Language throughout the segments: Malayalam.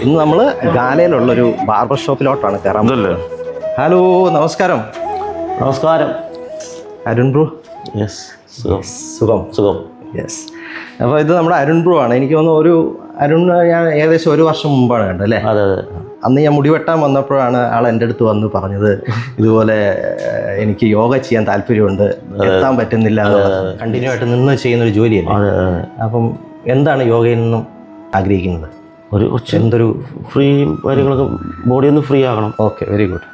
ഇന്ന് നമ്മൾ ഗാലയിലുള്ളൊരു ബാർബർ ഷോപ്പിലോട്ടാണ് കയറാൻ. ഹലോ, നമസ്കാരം. നമസ്കാരം. അരുൺ ബ്രോ. യെസ്, സുഖം സുഖം സുഖം. യെസ്. അപ്പോൾ ഇത് നമ്മുടെ അരുൺ ബ്രോ ആണ്. എനിക്ക് തോന്നുന്നു അരുൺ ഞാൻ ഏകദേശം 1 വർഷം മുമ്പാണ് കണ്ടത് അല്ലേ? അതെ അതെ. അന്ന് ഞാൻ മുടി വെട്ടാൻ വന്നപ്പോഴാണ് ആൾ എൻ്റെ അടുത്ത് വന്ന് പറഞ്ഞത് ഇതുപോലെ എനിക്ക് യോഗ ചെയ്യാൻ താല്പര്യമുണ്ട്, എത്താൻ പറ്റുന്നില്ല, കണ്ടിന്യൂ ആയിട്ട് നിന്ന് ചെയ്യുന്നൊരു ജോലിയല്ലേ. അപ്പം എന്താണ് യോഗയിൽ നിന്നും ആഗ്രഹിക്കുന്നത്? എന്തൊരു ഫ്രീ കാര്യങ്ങളൊക്കെ, ബോഡി ഒന്ന് ഫ്രീ ആകണം. Okay, very good.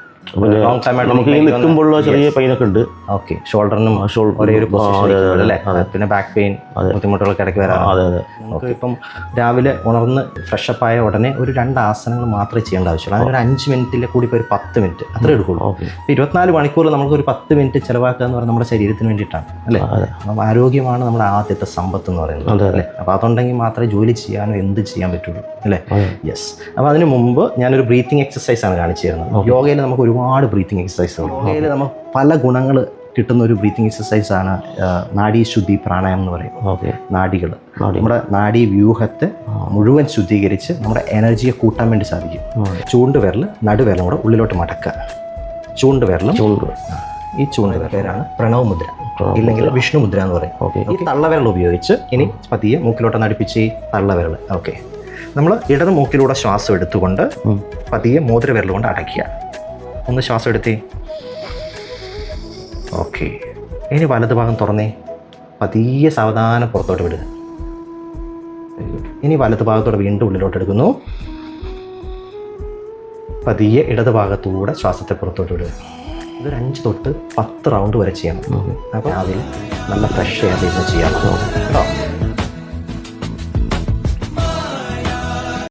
പിന്നെ നമുക്ക് ഈ നിൽക്കുമ്പോഴുള്ള ചെറിയ പെയിനൊക്കെ ഉണ്ട്. ഓക്കെ, ഷോൾഡറിനും ഒരേ ഒരു പൊസിഷൻ അല്ലേ? പിന്നെ ബാക്ക് പെയിൻ ബുദ്ധിമുട്ടുകളൊക്കെ ഇടയ്ക്ക് വരാം. അതെ അതെ. നമുക്ക് ഇപ്പം രാവിലെ ഉണർന്ന് ഫ്രഷപ്പ് ആയ ഉടനെ ഒരു 2 ആസനങ്ങൾ മാത്രമേ ചെയ്യേണ്ട ആവശ്യമുള്ളൂ. അതിനൊരു 5 മിനിറ്റിലെ കൂടി ഇപ്പോൾ ഒരു 10 മിനിറ്റ് അത്രേ എടുക്കുള്ളൂ. 24 മണിക്കൂർ നമുക്ക് ഒരു 10 മിനിറ്റ് ചിലവാക്കുക എന്ന് പറയുന്നത് നമ്മുടെ ശരീരത്തിന് വേണ്ടിയിട്ടാണ് അല്ലേ? അപ്പം ആരോഗ്യമാണ് നമ്മുടെ ആദ്യത്തെ സമ്പത്ത് എന്ന് പറയുന്നത് അല്ലേ? അപ്പോൾ അതുണ്ടെങ്കിൽ മാത്രമേ ജോലി ചെയ്യാനോ എന്ത് ചെയ്യാൻ പറ്റുള്ളൂ അല്ലേ? യെസ്. അപ്പോൾ അതിന് മുമ്പ് ഞാനൊരു ബ്രീത്തിങ് എക്സസൈസ് ആണ് കാണിച്ചു തരുന്നത്. യോഗയിൽ നമുക്ക് ഒരുപാട് ബ്രീത്തിങ് എക്സസൈസ് ഉണ്ട്. യോഗയിൽ നമുക്ക് പല ഗുണങ്ങൾ കിട്ടുന്ന ഒരു ബ്രീത്തിങ് എക്സസൈസാണ് നാഡീശുദ്ധി പ്രാണായാമം എന്ന് പറയും. നാഡികൾ നമ്മുടെ നാഡീ വ്യൂഹത്തെ മുഴുവൻ ശുദ്ധീകരിച്ച് നമ്മുടെ എനർജിയെ കൂട്ടാൻ വേണ്ടി സാധിക്കും. ചൂണ്ടുവിരൽ നടുവിരലും കൂടെ ഉള്ളിലോട്ട് മടക്കുക. ചൂണ്ടുവിരലും ഈ ചൂണ്ടുവിരൽ പേരാണ് പ്രണവ് മുദ്ര, ഇല്ലെങ്കിൽ വിഷ്ണു മുദ്ര എന്ന് പറയും. ഈ തള്ളവിരൽ ഉപയോഗിച്ച് ഇനി പതിയെ മൂക്കിലോട്ട് നടിപ്പിച്ച് ഈ തള്ളവിരൽ. ഓക്കെ, നമ്മൾ ഇടത് മൂക്കിലൂടെ ശ്വാസം എടുത്തുകൊണ്ട് പതിയെ മോതിരവിരൽ കൊണ്ട് അടയ്ക്കുക. ഒന്ന് ശ്വാസം എടുത്തേ. ഓക്കെ, ഇനി വലത് ഭാഗം തുറന്നേ. പതിയെ സാവധാനം പുറത്തോട്ട് വിടുക. ഇനി വലത് ഭാഗത്തോടെ വീണ്ടും ഉള്ളിലോട്ട് എടുക്കുന്നു. പതിയെ ഇടത് ഭാഗത്തൂടെ ശ്വാസത്തെ പുറത്തോട്ട് വിടുക. ഇതൊരു 5 തൊട്ട് 10 റൗണ്ട് വരെ ചെയ്യണം. അപ്പോൾ അതിൽ നല്ല ഫ്രഷ് എയർ ചെയ്യാം കേട്ടോ.